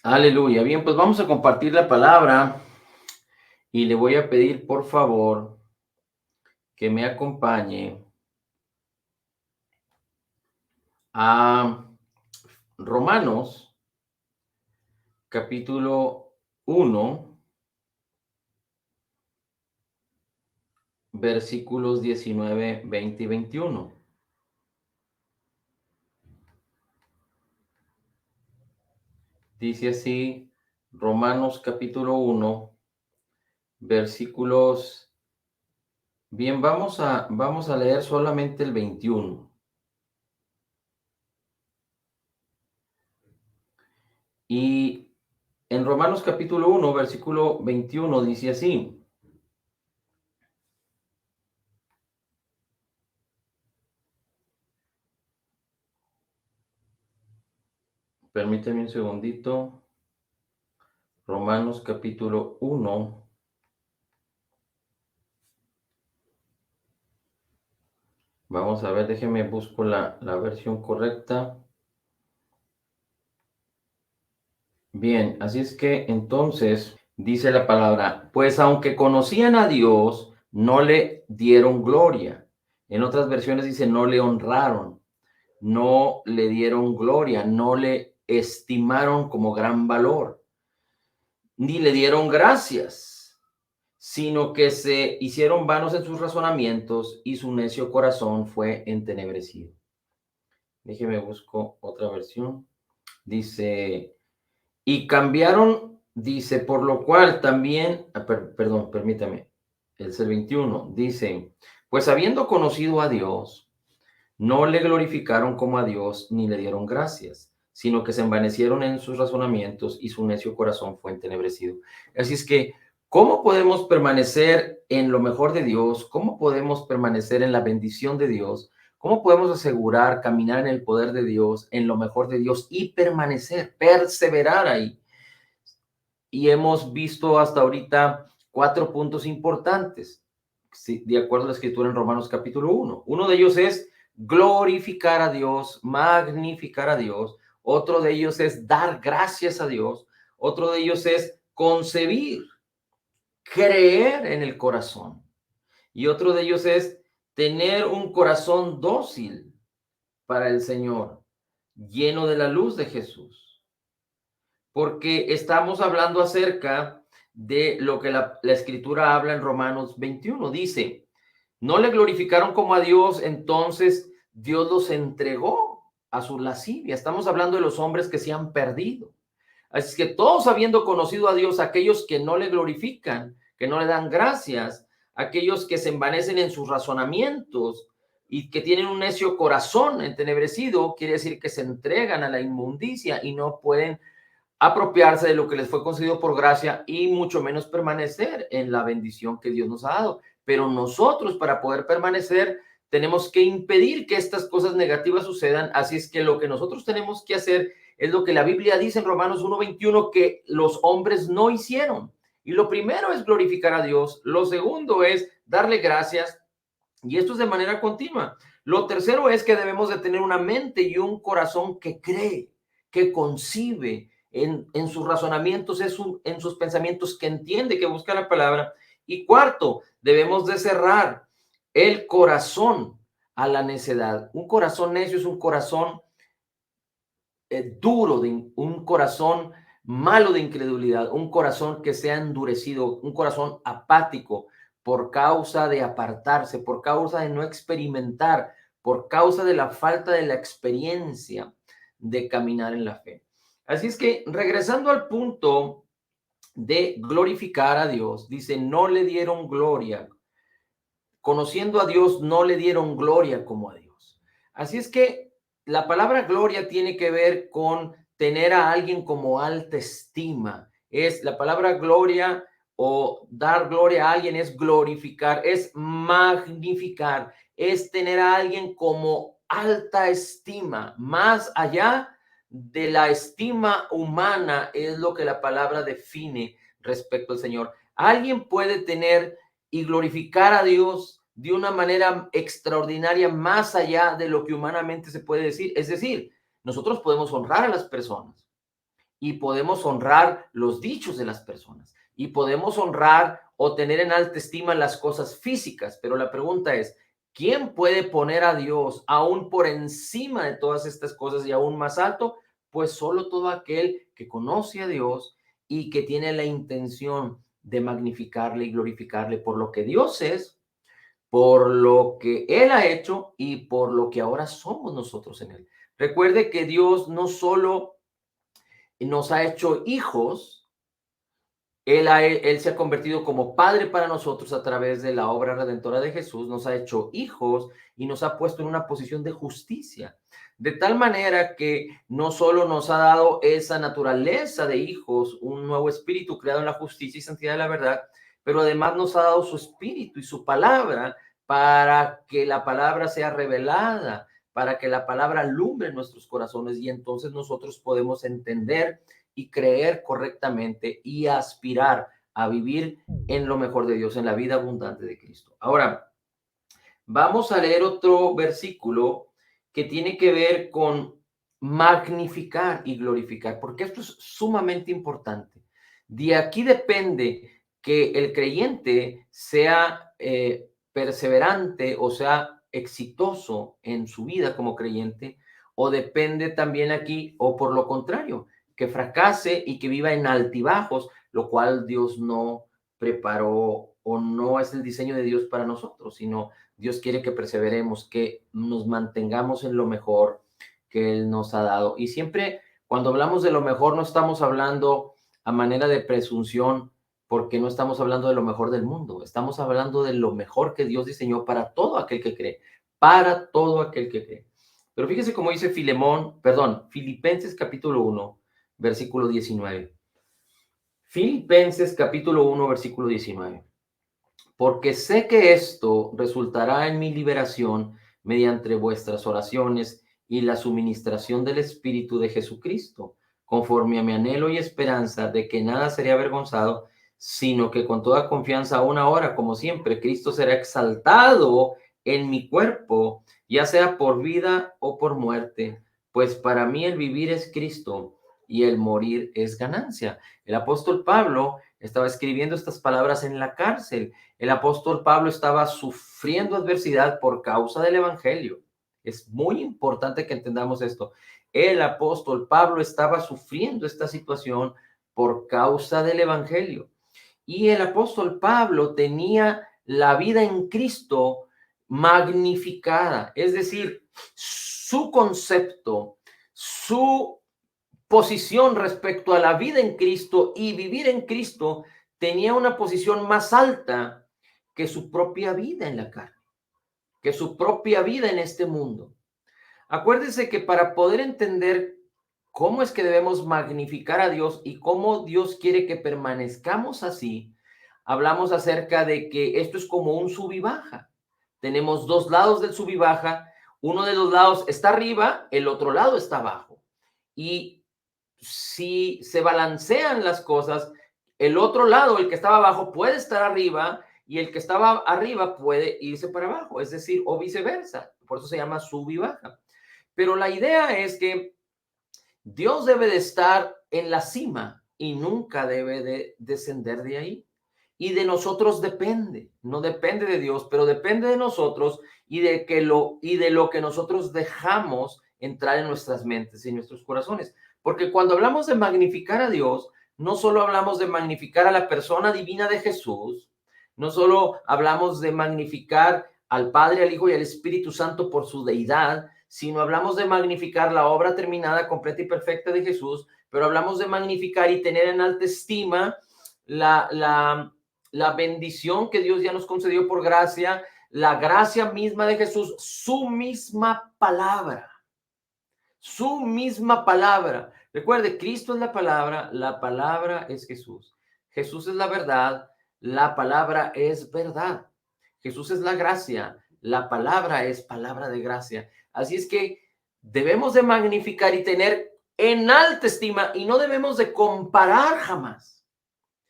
Aleluya. Bien, pues vamos a compartir la palabra y le voy a pedir, por favor, que me acompañe a Romanos, capítulo 1, versículos 19, 20 y 21. Dice así, Romanos capítulo 1, versículos. Bien, vamos a leer solamente el 21. Y en Romanos capítulo 1, versículo 21 dice así. Permíteme un segundito. Romanos capítulo 1. Vamos a ver, déjeme busco la versión correcta. Bien, así es que entonces dice la palabra, pues aunque conocían a Dios, no le dieron gloria. En otras versiones dice, no le honraron, no le dieron gloria, no le estimaron como gran valor, ni le dieron gracias, sino que se hicieron vanos en sus razonamientos y su necio corazón fue entenebrecido. Déjeme busco otra versión. Dice, y cambiaron, dice, por lo cual también, perdón, permítame, es el 21, dice, pues habiendo conocido a Dios, no le glorificaron como a Dios ni le dieron gracias, sino que se envanecieron en sus razonamientos y su necio corazón fue entenebrecido. Así es que, ¿cómo podemos permanecer en lo mejor de Dios? ¿Cómo podemos permanecer en la bendición de Dios? ¿Cómo podemos asegurar caminar en el poder de Dios, en lo mejor de Dios y permanecer, perseverar ahí? Y hemos visto hasta ahorita 4 puntos importantes, sí, de acuerdo a la escritura en Romanos capítulo 1. Uno de ellos es glorificar a Dios, magnificar a Dios. Otro de ellos es dar gracias a Dios. Otro de ellos es concebir, creer en el corazón. Y otro de ellos es tener un corazón dócil para el Señor, lleno de la luz de Jesús. Porque estamos hablando acerca de lo que la escritura habla en Romanos 21. Dice, no le glorificaron como a Dios, entonces Dios los entregó a su lascivia. Estamos hablando de los hombres que se han perdido. Así es que todos habiendo conocido a Dios, aquellos que no le glorifican, que no le dan gracias, aquellos que se envanecen en sus razonamientos y que tienen un necio corazón entenebrecido, quiere decir que se entregan a la inmundicia y no pueden apropiarse de lo que les fue concedido por gracia y mucho menos permanecer en la bendición que Dios nos ha dado. Pero nosotros, para poder permanecer, tenemos que impedir que estas cosas negativas sucedan. Así es que lo que nosotros tenemos que hacer es lo que la Biblia dice en Romanos 1:21, que los hombres no hicieron. Y lo primero es glorificar a Dios. Lo segundo es darle gracias. Y esto es de manera continua. Lo tercero es que debemos de tener una mente y un corazón que cree, que concibe en sus razonamientos, en sus pensamientos, que entiende, que busca la palabra. Y cuarto, debemos de cerrar el corazón a la necedad. Un corazón necio es un corazón duro, un corazón malo de incredulidad, un corazón que se ha endurecido, un corazón apático por causa de apartarse, por causa de no experimentar, por causa de la falta de la experiencia de caminar en la fe. Así es que regresando al punto de glorificar a Dios, dice, no le dieron gloria. Conociendo a Dios, no le dieron gloria como a Dios. Así es que la palabra gloria tiene que ver con tener a alguien como alta estima. Es la palabra gloria o dar gloria a alguien es glorificar, es magnificar, es tener a alguien como alta estima, más allá de la estima humana, es lo que la palabra define respecto al Señor. Alguien puede tener y glorificar a Dios de una manera extraordinaria, más allá de lo que humanamente se puede decir. Es decir, nosotros podemos honrar a las personas y podemos honrar los dichos de las personas y podemos honrar o tener en alta estima las cosas físicas, pero la pregunta es, ¿quién puede poner a Dios aún por encima de todas estas cosas y aún más alto? Pues solo todo aquel que conoce a Dios y que tiene la intención de magnificarle y glorificarle por lo que Dios es, por lo que Él ha hecho y por lo que ahora somos nosotros en Él. Recuerde que Dios no solo nos ha hecho hijos, él se ha convertido como padre para nosotros a través de la obra redentora de Jesús, nos ha hecho hijos y nos ha puesto en una posición de justicia. De tal manera que no solo nos ha dado esa naturaleza de hijos, un nuevo espíritu creado en la justicia y santidad de la verdad, pero además nos ha dado su espíritu y su palabra para que la palabra sea revelada, para que la palabra alumbre nuestros corazones y entonces nosotros podemos entender y creer correctamente y aspirar a vivir en lo mejor de Dios, en la vida abundante de Cristo. Ahora, vamos a leer otro versículo que tiene que ver con magnificar y glorificar, porque esto es sumamente importante. De aquí depende que el creyente sea perseverante o sea exitoso en su vida como creyente, o depende también aquí, o por lo contrario, que fracase y que viva en altibajos, lo cual Dios no preparó o no es el diseño de Dios para nosotros, sino Dios quiere que perseveremos, que nos mantengamos en lo mejor que Él nos ha dado. Y siempre cuando hablamos de lo mejor no estamos hablando a manera de presunción, porque no estamos hablando de lo mejor del mundo, estamos hablando de lo mejor que Dios diseñó para todo aquel que cree, para todo aquel que cree. Pero fíjese cómo dice Filipenses capítulo 1, versículo 19. Filipenses capítulo 1, versículo 19. Porque sé que esto resultará en mi liberación mediante vuestras oraciones y la suministración del Espíritu de Jesucristo, conforme a mi anhelo y esperanza de que nada seré avergonzado, sino que con toda confianza aún ahora, como siempre, Cristo será exaltado en mi cuerpo, ya sea por vida o por muerte, pues para mí el vivir es Cristo y el morir es ganancia. El apóstol Pablo estaba escribiendo estas palabras en la cárcel. El apóstol Pablo estaba sufriendo adversidad por causa del evangelio. Es muy importante que entendamos esto. El apóstol Pablo estaba sufriendo esta situación por causa del evangelio. Y el apóstol Pablo tenía la vida en Cristo magnificada, es decir, su concepto, su posición respecto a la vida en Cristo y vivir en Cristo tenía una posición más alta que su propia vida en la carne, que su propia vida en este mundo. Acuérdense que para poder entender cómo es que debemos magnificar a Dios y cómo Dios quiere que permanezcamos así, hablamos acerca de que esto es como un sub y baja. Tenemos dos lados del sub y baja, uno de los lados está arriba, el otro lado está abajo. Y si se balancean las cosas, el otro lado, el que estaba abajo, puede estar arriba y el que estaba arriba puede irse para abajo, es decir, o viceversa. Por eso se llama sub y baja. Pero la idea es que Dios debe de estar en la cima y nunca debe de descender de ahí. Y de nosotros depende, no depende de Dios, pero depende de nosotros y de lo que nosotros dejamos entrar en nuestras mentes y en nuestros corazones. Porque cuando hablamos de magnificar a Dios, no solo hablamos de magnificar a la persona divina de Jesús, no solo hablamos de magnificar al Padre, al Hijo y al Espíritu Santo por su deidad, sino hablamos de magnificar la obra terminada, completa y perfecta de Jesús, pero hablamos de magnificar y tener en alta estima la bendición que Dios ya nos concedió por gracia, la gracia misma de Jesús, su misma palabra. Su misma palabra. Recuerde, Cristo es la palabra es Jesús. Jesús es la verdad, la palabra es verdad. Jesús es la gracia, la palabra es palabra de gracia. Así es que debemos de magnificar y tener en alta estima y no debemos de comparar jamás,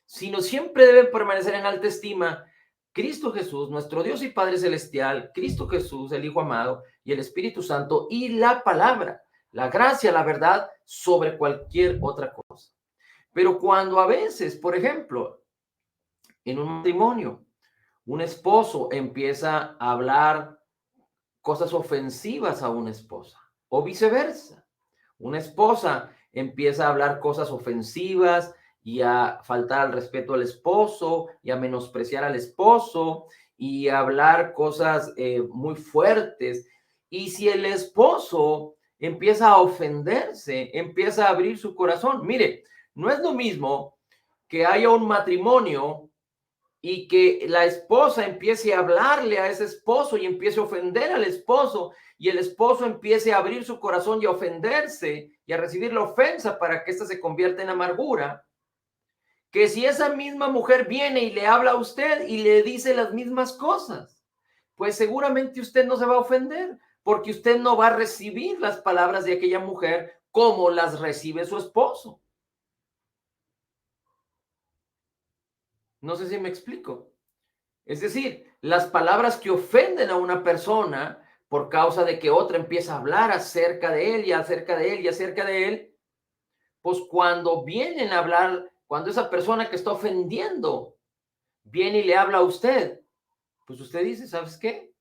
sino siempre debe permanecer en alta estima Cristo Jesús, nuestro Dios y Padre Celestial, Cristo Jesús, el Hijo amado y el Espíritu Santo y la palabra. la gracia, la verdad, sobre cualquier otra cosa. Pero cuando a veces, por ejemplo, en un matrimonio, un esposo empieza a hablar cosas ofensivas a una esposa o viceversa. Una esposa empieza a hablar cosas ofensivas y a faltar al respeto al esposo y a menospreciar al esposo y a hablar cosas muy fuertes. Y si el esposo empieza a ofenderse, empieza a abrir su corazón. Mire, no es lo mismo que haya un matrimonio y que la esposa empiece a hablarle a ese esposo y empiece a ofender al esposo y el esposo empiece a abrir su corazón y a ofenderse y a recibir la ofensa para que ésta se convierta en amargura, que si esa misma mujer viene y le habla a usted y le dice las mismas cosas, pues seguramente usted no se va a ofender porque usted no va a recibir las palabras de aquella mujer como las recibe su esposo. No sé si me explico. Es decir, las palabras que ofenden a una persona por causa de que otra empieza a hablar acerca de él y acerca de él y acerca de él, pues cuando vienen a hablar, cuando esa persona que está ofendiendo viene y le habla a usted, pues usted dice, ¿sabes qué?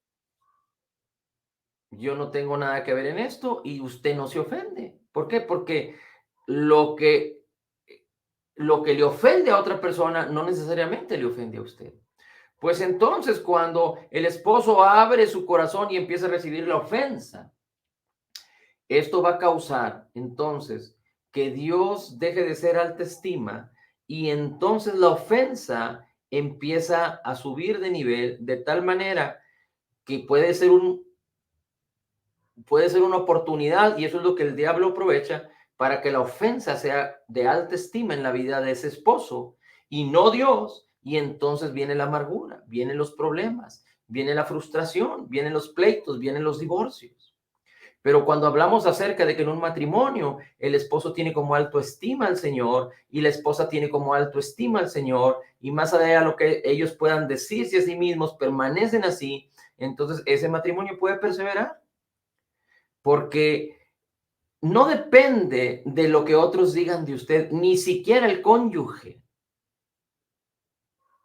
Yo no tengo nada que ver en esto y usted no se ofende. ¿Por qué? Porque lo que, lo que le ofende a otra persona no necesariamente le ofende a usted. Pues entonces cuando el esposo abre su corazón y empieza a recibir la ofensa, esto va a causar entonces que Dios deje de ser alta estima y entonces la ofensa empieza a subir de nivel de tal manera que puede ser una oportunidad y eso es lo que el diablo aprovecha para que la ofensa sea de alta estima en la vida de ese esposo y no Dios. Y entonces viene la amargura, vienen los problemas, viene la frustración, vienen los pleitos, vienen los divorcios. Pero cuando hablamos acerca de que en un matrimonio el esposo tiene como alto estima al Señor y la esposa tiene como alto estima al Señor y más allá de lo que ellos puedan decirse a sí mismos, permanecen así, entonces ese matrimonio puede perseverar porque no depende de lo que otros digan de usted, ni siquiera el cónyuge.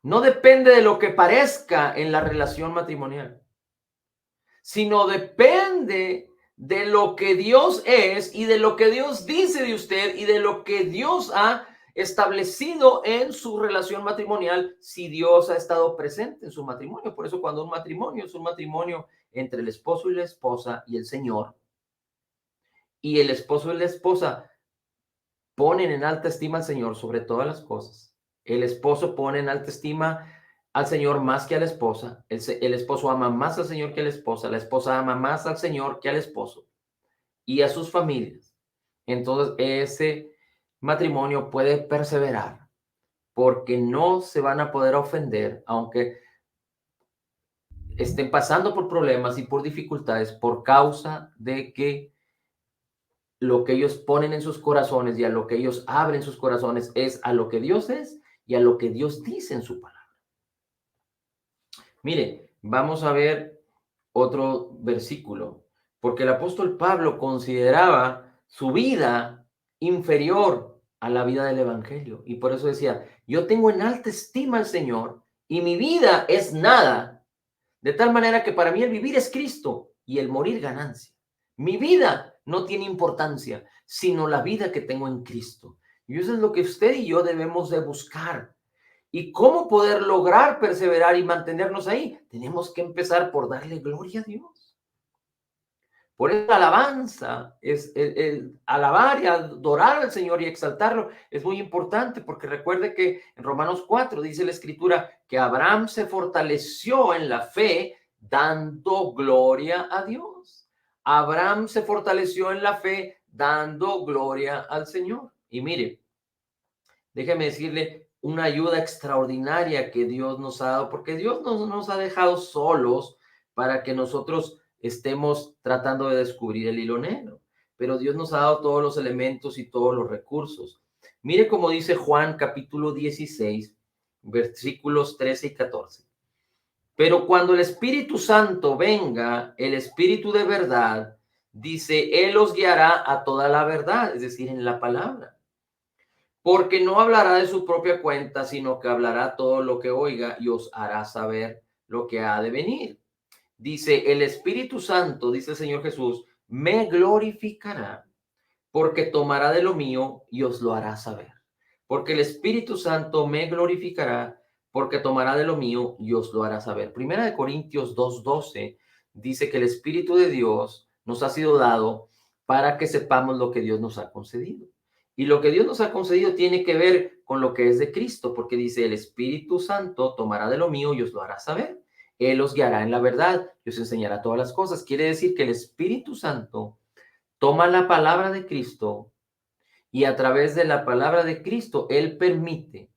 No depende de lo que parezca en la relación matrimonial, sino depende de lo que Dios es y de lo que Dios dice de usted y de lo que Dios ha establecido en su relación matrimonial si Dios ha estado presente en su matrimonio. Por eso cuando un matrimonio es un matrimonio entre el esposo y la esposa y el Señor, y el esposo y la esposa ponen en alta estima al Señor sobre todas las cosas. El esposo pone en alta estima al Señor más que a la esposa. El esposo ama más al Señor que a la esposa ama más al Señor que al esposo y a sus familias. Entonces, ese matrimonio puede perseverar porque no se van a poder ofender, aunque estén pasando por problemas y por dificultades por causa de que lo que ellos ponen en sus corazones y a lo que ellos abren sus corazones es a lo que Dios es y a lo que Dios dice en su palabra. Mire, vamos a ver otro versículo, porque el apóstol Pablo consideraba su vida inferior a la vida del evangelio y por eso decía, yo tengo en alta estima al Señor y mi vida es nada, de tal manera que para mí el vivir es Cristo y el morir ganancia. Mi vida no tiene importancia, sino la vida que tengo en Cristo. Y eso es lo que usted y yo debemos de buscar. ¿Y cómo poder lograr perseverar y mantenernos ahí? Tenemos que empezar por darle gloria a Dios. Por eso la alabanza, es el alabar y adorar al Señor y exaltarlo es muy importante porque recuerde que en Romanos 4 dice la escritura que Abraham se fortaleció en la fe dando gloria a Dios. Abraham se fortaleció en la fe dando gloria al Señor. Y mire, déjeme decirle una ayuda extraordinaria que Dios nos ha dado, porque Dios no nos ha dejado solos para que nosotros estemos tratando de descubrir el hilo negro, pero Dios nos ha dado todos los elementos y todos los recursos. Mire cómo dice Juan capítulo 16, versículos 13 y 14. Pero cuando el Espíritu Santo venga, el Espíritu de verdad, dice, Él os guiará a toda la verdad, es decir, en la palabra. Porque no hablará de su propia cuenta, sino que hablará todo lo que oiga y os hará saber lo que ha de venir. Dice, el Espíritu Santo, dice el Señor Jesús, me glorificará porque tomará de lo mío y os lo hará saber. Porque el Espíritu Santo me glorificará porque tomará de lo mío y os lo hará saber. Primera de Corintios 2:12 dice que el Espíritu de Dios nos ha sido dado para que sepamos lo que Dios nos ha concedido. Y lo que Dios nos ha concedido tiene que ver con lo que es de Cristo, porque dice, el Espíritu Santo tomará de lo mío y os lo hará saber. Él os guiará en la verdad y os enseñará todas las cosas. Quiere decir que el Espíritu Santo toma la palabra de Cristo y a través de la palabra de Cristo, Él permite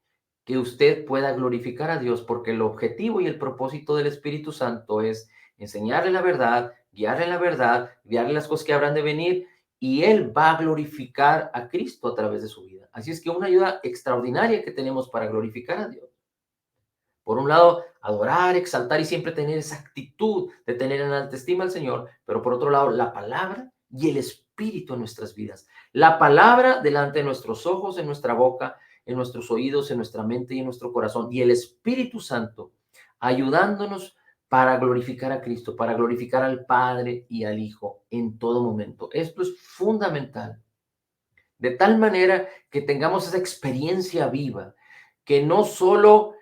que usted pueda glorificar a Dios, porque el objetivo y el propósito del Espíritu Santo es enseñarle la verdad, guiarle las cosas que habrán de venir, y Él va a glorificar a Cristo a través de su vida. Así es que una ayuda extraordinaria que tenemos para glorificar a Dios. Por un lado, adorar, exaltar y siempre tener esa actitud de tener en alta estima al Señor, pero por otro lado, la palabra y el Espíritu en nuestras vidas. La palabra delante de nuestros ojos, en nuestra boca, en nuestros oídos, en nuestra mente y en nuestro corazón. Y el Espíritu Santo ayudándonos para glorificar a Cristo, para glorificar al Padre y al Hijo en todo momento. Esto es fundamental. De tal manera que tengamos esa experiencia viva, que no solo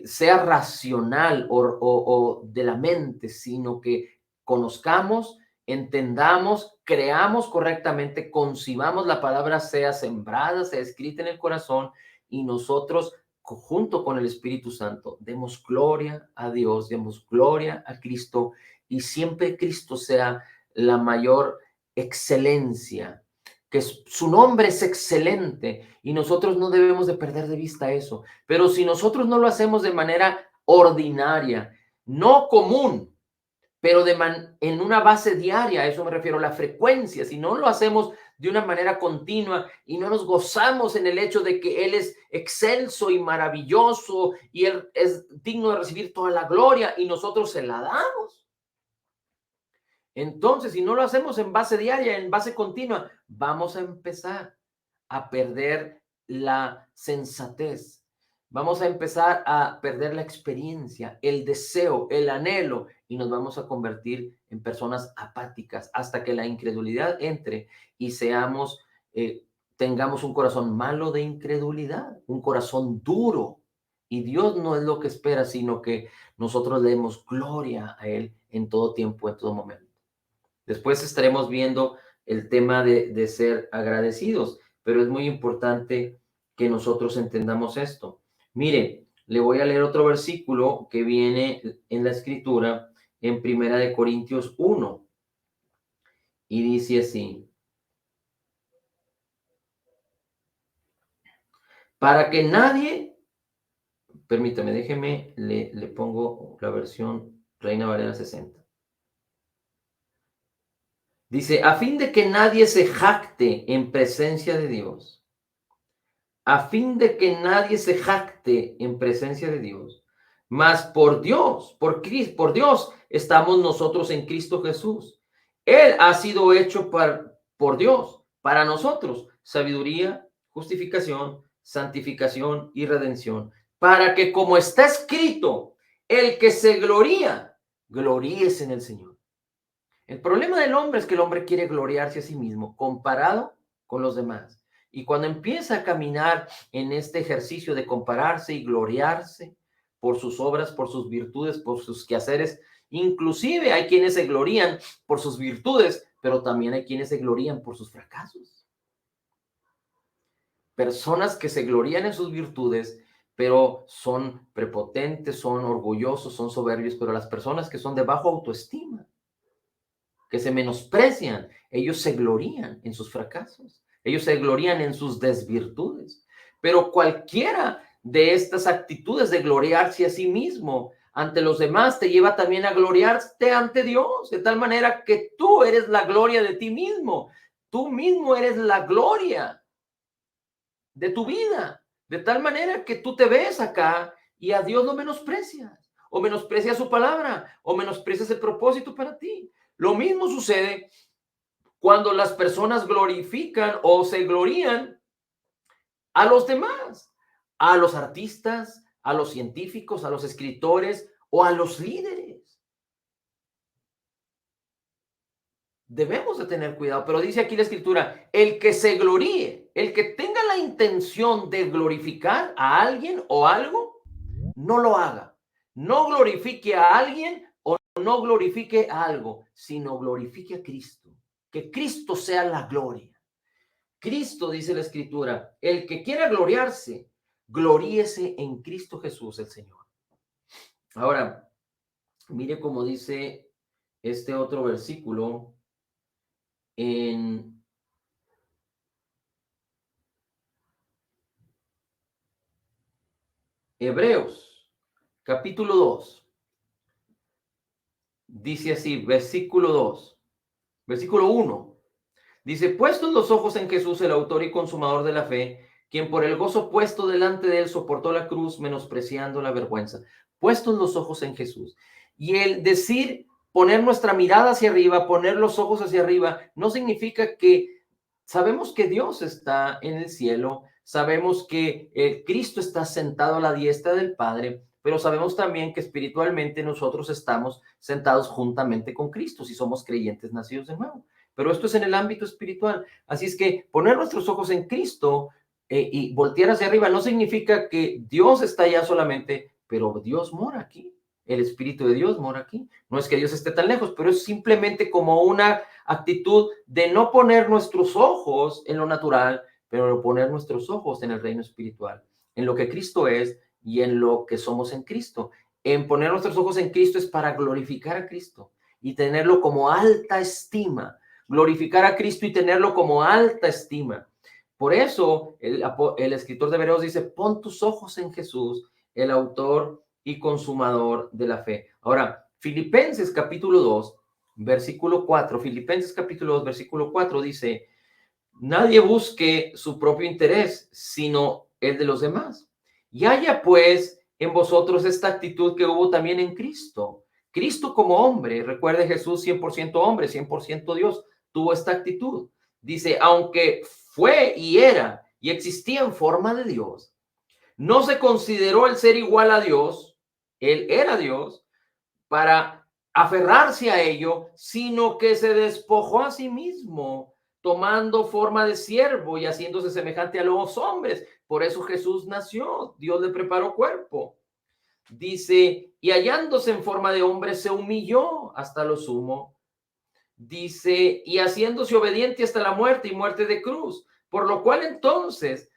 sea racional o de la mente, sino que conozcamos, entendamos, creamos correctamente, concibamos la palabra, sea sembrada, sea escrita en el corazón, y nosotros, junto con el Espíritu Santo, demos gloria a Dios, demos gloria a Cristo, y siempre Cristo sea la mayor excelencia, que su nombre es excelente y nosotros no debemos de perder de vista eso. Pero si nosotros no lo hacemos de manera ordinaria, no común, pero en una base diaria, a eso me refiero, la frecuencia, si no lo hacemos de una manera continua y no nos gozamos en el hecho de que Él es excelso y maravilloso y Él es digno de recibir toda la gloria y nosotros se la damos. Entonces, si no lo hacemos en base diaria, en base continua, vamos a empezar a perder la sensatez. Vamos a empezar a perder la experiencia, el deseo, el anhelo, y nos vamos a convertir en personas apáticas hasta que la incredulidad entre y tengamos un corazón malo de incredulidad, un corazón duro. Y Dios no es lo que espera, sino que nosotros le demos gloria a Él en todo tiempo, en todo momento. Después estaremos viendo el tema de ser agradecidos, pero es muy importante que nosotros entendamos esto. Mire, le voy a leer otro versículo que viene en la escritura en Primera de Corintios 1 y dice así: para que nadie, permítame, déjeme, le pongo la versión Reina Valera 60. Dice, a fin de que nadie se jacte en presencia de Dios, a fin de que nadie se jacte en presencia de Dios, mas por Dios, por Dios estamos nosotros en Cristo Jesús. Él ha sido hecho por Dios, para nosotros, sabiduría, justificación, santificación y redención, para que, como está escrito, el que se gloría, gloríese en el Señor. El problema del hombre es que el hombre quiere gloriarse a sí mismo comparado con los demás. Y cuando empieza a caminar en este ejercicio de compararse y gloriarse por sus obras, por sus virtudes, por sus quehaceres, inclusive hay quienes se glorían por sus virtudes, pero también hay quienes se glorían por sus fracasos. Personas que se glorían en sus virtudes, pero son prepotentes, son orgullosos, son soberbios, pero las personas que son de bajo autoestima, que se menosprecian, ellos se glorían en sus fracasos, ellos se glorían en sus desvirtudes. Pero cualquiera de estas actitudes de gloriarse a sí mismo ante los demás te lleva también a gloriarte ante Dios, de tal manera que tú eres la gloria de ti mismo, tú mismo eres la gloria de tu vida, de tal manera que tú te ves acá y a Dios lo menosprecias, o menosprecias su palabra, o menosprecias el propósito para ti. Lo mismo sucede cuando las personas glorifican o se glorían a los demás, a los artistas, a los científicos, a los escritores o a los líderes. Debemos de tener cuidado, pero dice aquí la escritura, el que se gloríe, el que tenga la intención de glorificar a alguien o algo, no lo haga. No glorifique a alguien o no glorifique a algo, sino glorifique a Cristo. Que Cristo sea la gloria. Cristo, dice la escritura, el que quiera gloriarse, gloríese en Cristo Jesús el Señor. Ahora, mire cómo dice este otro versículo en Hebreos, capítulo 2. Dice así, versículo 2, versículo 1. Dice, puestos los ojos en Jesús, el autor y consumador de la fe, quien por el gozo puesto delante de él soportó la cruz, menospreciando la vergüenza. Puestos los ojos en Jesús. Y el decir, poner nuestra mirada hacia arriba, poner los ojos hacia arriba, no significa que sabemos que Dios está en el cielo, sabemos que Cristo está sentado a la diestra del Padre, pero sabemos también que espiritualmente nosotros estamos sentados juntamente con Cristo, si somos creyentes nacidos de nuevo. Pero esto es en el ámbito espiritual. Así es que poner nuestros ojos en Cristo y voltear hacia arriba no significa que Dios está allá solamente, pero Dios mora aquí. El Espíritu de Dios mora aquí. No es que Dios esté tan lejos, pero es simplemente como una actitud de no poner nuestros ojos en lo natural, pero poner nuestros ojos en el reino espiritual, en lo que Cristo es y en lo que somos en Cristo. En poner nuestros ojos en Cristo es para glorificar a Cristo y tenerlo como alta estima. Glorificar a Cristo y tenerlo como alta estima. Por eso el escritor de Hebreos dice, pon tus ojos en Jesús, el autor y consumador de la fe. Ahora, Filipenses capítulo 2, versículo 4, Filipenses capítulo 2, versículo 4 dice, nadie busque su propio interés, sino el de los demás. Y haya pues en vosotros esta actitud que hubo también en Cristo. Cristo como hombre, recuerde Jesús 100% hombre, 100% Dios, tuvo esta actitud. Dice, aunque fue y era y existía en forma de Dios, no se consideró el ser igual a Dios, él era Dios, para aferrarse a ello, sino que se despojó a sí mismo, tomando forma de siervo y haciéndose semejante a los hombres. Por eso Jesús nació, Dios le preparó cuerpo. Dice, y hallándose en forma de hombre, se humilló hasta lo sumo. Dice, y haciéndose obediente hasta la muerte y muerte de cruz. Por lo cual entonces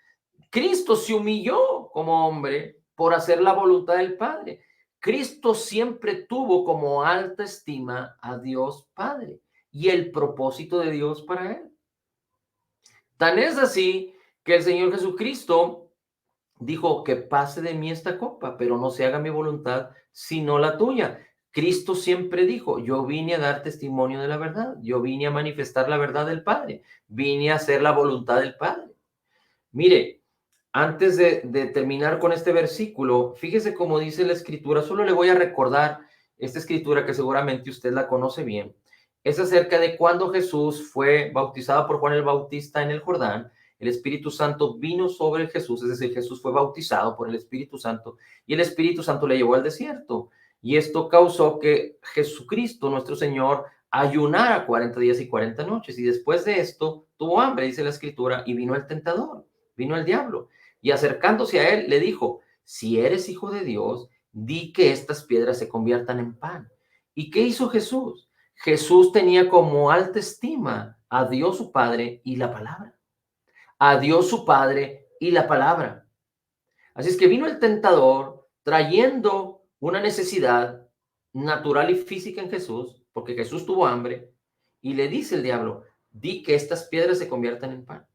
Cristo se humilló como hombre por hacer la voluntad del Padre. Cristo siempre tuvo como alta estima a Dios Padre y el propósito de Dios para él. Tan es así que el Señor Jesucristo dijo que pase de mí esta copa, pero no se haga mi voluntad, sino la tuya. Cristo siempre dijo, yo vine a dar testimonio de la verdad, yo vine a manifestar la verdad del Padre, vine a hacer la voluntad del Padre. Mire, antes de terminar con este versículo, fíjese cómo dice la escritura, solo le voy a recordar esta escritura que seguramente usted la conoce bien. Es acerca de cuando Jesús fue bautizado por Juan el Bautista en el Jordán. El Espíritu Santo vino sobre Jesús, es decir, Jesús fue bautizado por el Espíritu Santo y el Espíritu Santo le llevó al desierto. Y esto causó que Jesucristo, nuestro Señor, ayunara 40 días y 40 noches. Y después de esto tuvo hambre, dice la escritura, y vino el tentador, vino el diablo. Y acercándose a él, le dijo, si eres hijo de Dios, di que estas piedras se conviertan en pan. ¿Y qué hizo Jesús? Jesús tenía como alta estima a Dios su Padre y la palabra. A Dios su Padre y la palabra. Así es que vino el tentador trayendo una necesidad natural y física en Jesús, porque Jesús tuvo hambre, y le dice el diablo, di que estas piedras se conviertan en pan.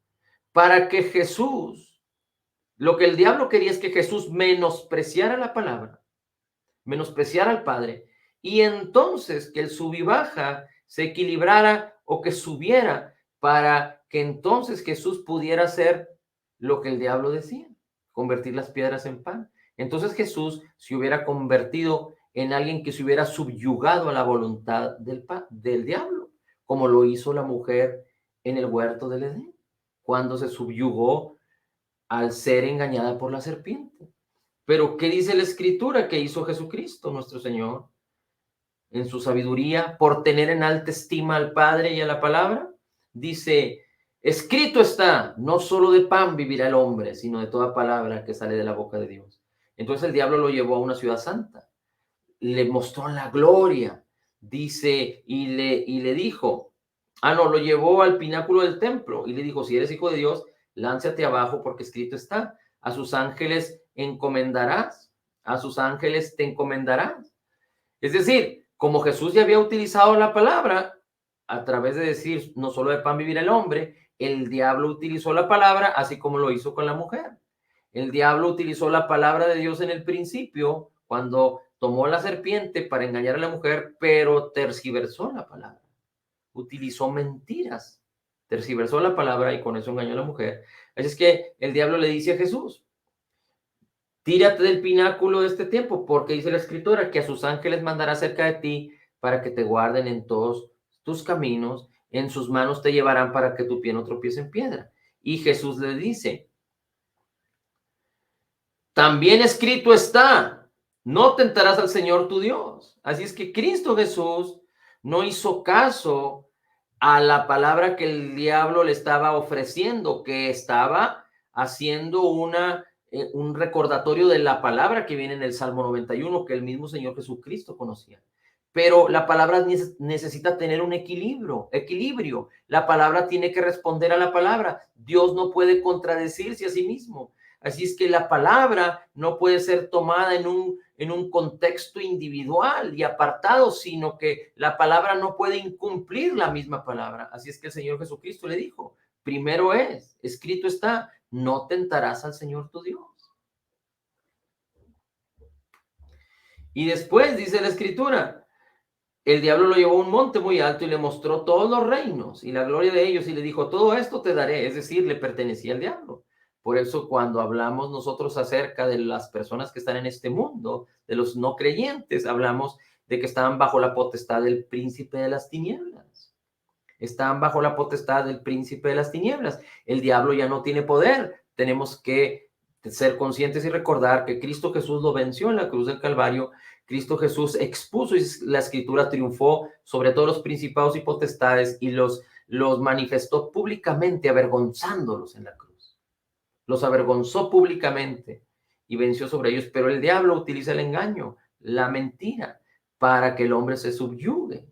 Para que Jesús, lo que el diablo quería es que Jesús menospreciara la palabra, menospreciara al Padre, y entonces que el sub y baja se equilibrara o que subiera para que entonces Jesús pudiera hacer lo que el diablo decía, convertir las piedras en pan. Entonces Jesús se hubiera convertido en alguien que se hubiera subyugado a la voluntad del diablo, como lo hizo la mujer en el huerto del Edén, cuando se subyugó al ser engañada por la serpiente. Pero ¿qué dice la Escritura que hizo Jesucristo, nuestro Señor? En su sabiduría, por tener en alta estima al Padre y a la palabra, dice, escrito está, no solo de pan vivirá el hombre, sino de toda palabra que sale de la boca de Dios. Entonces el diablo lo llevó a una ciudad santa, le mostró la gloria, dice, y le dijo, no, lo llevó al pináculo del templo y le dijo, si eres hijo de Dios, lánzate abajo porque escrito está, a sus ángeles encomendarás, a sus ángeles te encomendarás. Es decir, como Jesús ya había utilizado la palabra a través de decir, no solo de pan vivir el hombre, el diablo utilizó la palabra así como lo hizo con la mujer. El diablo utilizó la palabra de Dios en el principio cuando tomó la serpiente para engañar a la mujer, pero tergiversó la palabra. Utilizó mentiras, tergiversó la palabra y con eso engañó a la mujer. Así es que el diablo le dice a Jesús, tírate del pináculo de este tiempo, porque dice la Escritura que a sus ángeles mandará cerca de ti para que te guarden en todos tus caminos, en sus manos te llevarán para que tu pie no tropiece en piedra. Y Jesús le dice, también escrito está, no tentarás al Señor tu Dios. Así es que Cristo Jesús no hizo caso a la palabra que el diablo le estaba ofreciendo, que estaba haciendo un recordatorio de la palabra que viene en el Salmo 91, que el mismo Señor Jesucristo conocía. Pero la palabra necesita tener un equilibrio. La palabra tiene que responder a la palabra. Dios no puede contradecirse a sí mismo. Así es que la palabra no puede ser tomada en un contexto individual y apartado, sino que la palabra no puede incumplir la misma palabra. Así es que el Señor Jesucristo le dijo, primero escrito está, no tentarás al Señor tu Dios. Y después dice la Escritura, el diablo lo llevó a un monte muy alto y le mostró todos los reinos y la gloria de ellos y le dijo, todo esto te daré, es decir, le pertenecía al diablo. Por eso cuando hablamos nosotros acerca de las personas que están en este mundo, de los no creyentes, hablamos de que estaban bajo la potestad del príncipe de las tinieblas. Están bajo la potestad del príncipe de las tinieblas. El diablo ya no tiene poder. Tenemos que ser conscientes y recordar que Cristo Jesús lo venció en la cruz del Calvario. Cristo Jesús expuso y la Escritura triunfó sobre todos los principados y potestades y los manifestó públicamente, avergonzándolos en la cruz. Los avergonzó públicamente y venció sobre ellos. Pero el diablo utiliza el engaño, la mentira, para que el hombre se subyugue,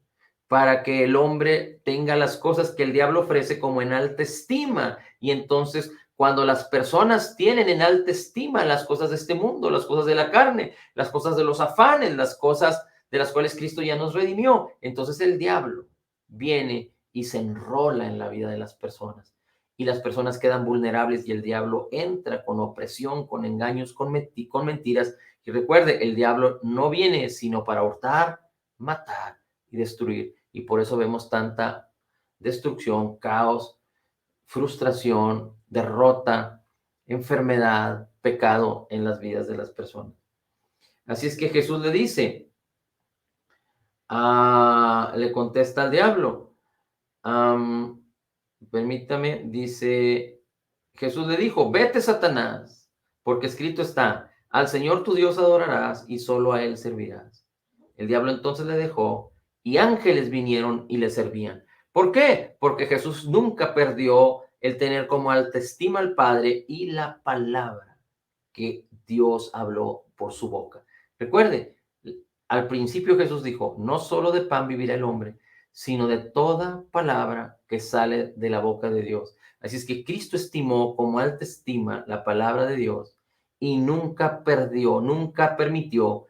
para que el hombre tenga las cosas que el diablo ofrece como en alta estima. Y entonces, cuando las personas tienen en alta estima las cosas de este mundo, las cosas de la carne, las cosas de los afanes, las cosas de las cuales Cristo ya nos redimió, entonces el diablo viene y se enrola en la vida de las personas. Y las personas quedan vulnerables y el diablo entra con opresión, con engaños, con mentiras. Y recuerde, el diablo no viene sino para hurtar, matar y destruir. Y por eso vemos tanta destrucción, caos, frustración, derrota, enfermedad, pecado en las vidas de las personas. Así es que Jesús le dice, le contesta al diablo, permítame, dice, Jesús le dijo, vete Satanás, porque escrito está, al Señor tu Dios adorarás y solo a él servirás. El diablo entonces le dejó y ángeles vinieron y le servían. ¿Por qué? Porque Jesús nunca perdió el tener como alta estima al Padre y la palabra que Dios habló por su boca. Recuerde, al principio Jesús dijo, no solo de pan vivirá el hombre, sino de toda palabra que sale de la boca de Dios. Así es que Cristo estimó como alta estima la palabra de Dios y nunca perdió, nunca permitió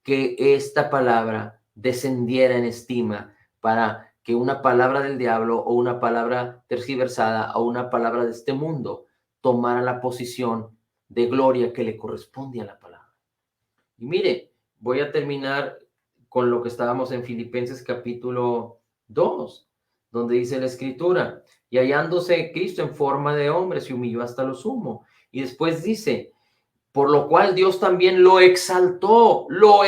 que esta palabra descendiera en estima para que una palabra del diablo o una palabra tergiversada o una palabra de este mundo tomara la posición de gloria que le corresponde a la palabra. Y mire, voy a terminar con lo que estábamos en Filipenses capítulo 2, donde dice la Escritura, y hallándose Cristo en forma de hombre, se humilló hasta lo sumo. Y después dice, por lo cual Dios también lo exaltó, lo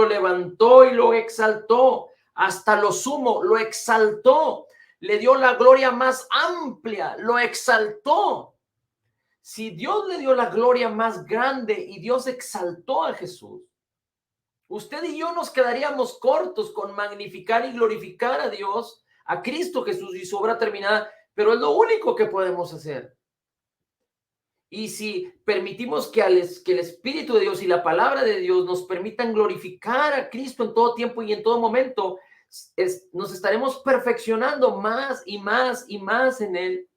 levantó y lo exaltó hasta lo sumo, lo exaltó, le dio la gloria más amplia, lo exaltó. Si Dios le dio la gloria más grande y Dios exaltó a Jesús, usted y yo nos quedaríamos cortos con magnificar y glorificar a Dios, a Cristo Jesús y su obra terminada, pero es lo único que podemos hacer. Y si permitimos que el Espíritu de Dios y la palabra de Dios nos permitan glorificar a Cristo en todo tiempo y en todo momento, nos estaremos perfeccionando más y más y más en Él.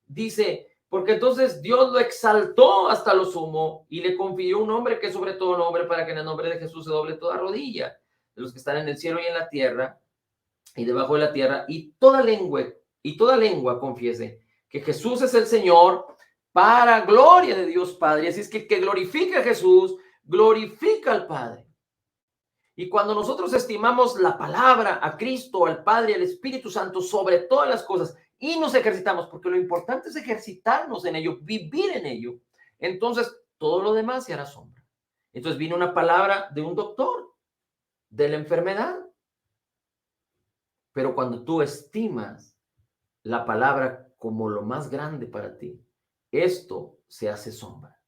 Dice, porque entonces Dios lo exaltó hasta lo sumo y le confirió un nombre que es sobre todo nombre, para que en el nombre de Jesús se doble toda rodilla de los que están en el cielo y en la tierra y debajo de la tierra, y toda lengua confiese que Jesús es el Señor, para gloria de Dios Padre. Así es que el que glorifica a Jesús, glorifica al Padre. Y cuando nosotros estimamos la palabra, a Cristo, al Padre, al Espíritu Santo sobre todas las cosas, y nos ejercitamos, porque lo importante es ejercitarnos en ello, vivir en ello, entonces todo lo demás se hará sombra. Entonces vino una palabra de un doctor de la enfermedad, pero cuando tú estimas la palabra como lo más grande para ti, esto se hace sombra.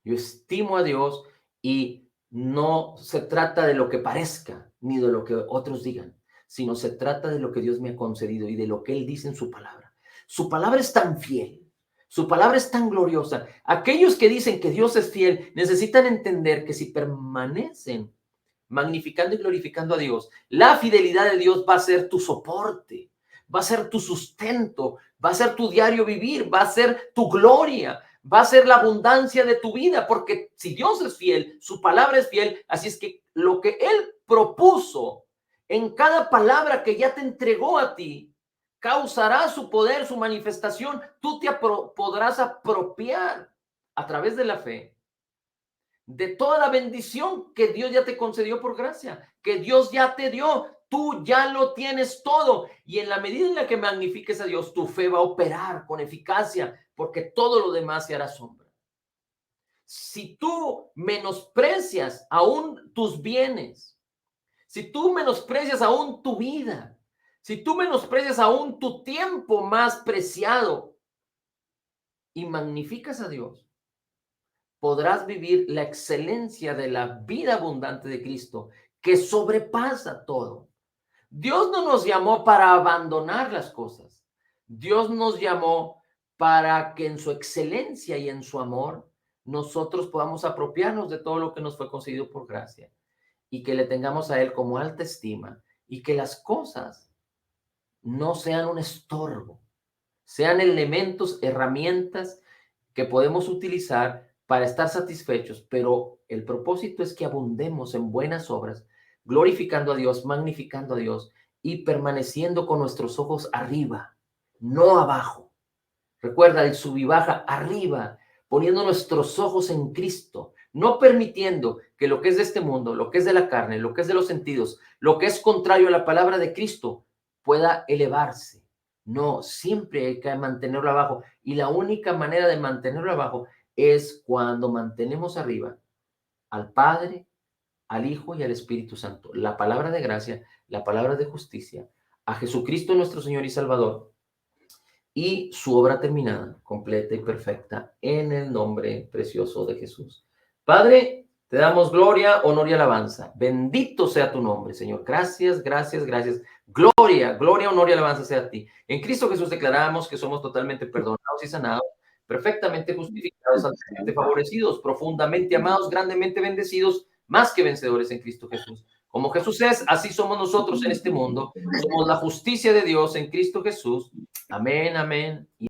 Yo estimo a Dios y no se trata de lo que parezca ni de lo que otros digan, sino se trata de lo que Dios me ha concedido y de lo que Él dice en su palabra. Su palabra es tan fiel, su palabra es tan gloriosa. Aquellos que dicen que Dios es fiel necesitan entender que si permanecen magnificando y glorificando a Dios, la fidelidad de Dios va a ser tu soporte, va a ser tu sustento, va a ser tu diario vivir, va a ser tu gloria, va a ser la abundancia de tu vida, porque si Dios es fiel, su palabra es fiel, así es que lo que Él propuso en cada palabra que ya te entregó a ti, causará su poder, su manifestación. Tú te podrás apropiar a través de la fe de toda la bendición que Dios ya te concedió por gracia, que Dios ya te dio. Tú ya lo tienes todo, y en la medida en la que magnifiques a Dios, tu fe va a operar con eficacia, porque todo lo demás se hará sombra. Si tú menosprecias aún tus bienes, si tú menosprecias aún tu vida, si tú menosprecias aún tu tiempo más preciado y magnificas a Dios, podrás vivir la excelencia de la vida abundante de Cristo, que sobrepasa todo. Dios no nos llamó para abandonar las cosas. Dios nos llamó para que en su excelencia y en su amor nosotros podamos apropiarnos de todo lo que nos fue concedido por gracia y que le tengamos a Él como alta estima, y que las cosas no sean un estorbo, sean elementos, herramientas que podemos utilizar para estar satisfechos, pero el propósito es que abundemos en buenas obras, glorificando a Dios, magnificando a Dios y permaneciendo con nuestros ojos arriba, no abajo. Recuerda, el sub y baja, arriba, poniendo nuestros ojos en Cristo, no permitiendo que lo que es de este mundo, lo que es de la carne, lo que es de los sentidos, lo que es contrario a la palabra de Cristo, pueda elevarse. No, siempre hay que mantenerlo abajo. Y la única manera de mantenerlo abajo es cuando mantenemos arriba al Padre, al Hijo y al Espíritu Santo. La palabra de gracia, la palabra de justicia, a Jesucristo nuestro Señor y Salvador, y su obra terminada, completa y perfecta, en el nombre precioso de Jesús. Padre, te damos gloria, honor y alabanza. Bendito sea tu nombre, Señor. Gracias, gracias, gracias. Gloria, gloria, honor y alabanza sea a ti. En Cristo Jesús declaramos que somos totalmente perdonados y sanados, perfectamente justificados, altamente favorecidos, profundamente amados, grandemente bendecidos, más que vencedores en Cristo Jesús. Como Jesús es, así somos nosotros en este mundo. Somos la justicia de Dios en Cristo Jesús. Amén, amén.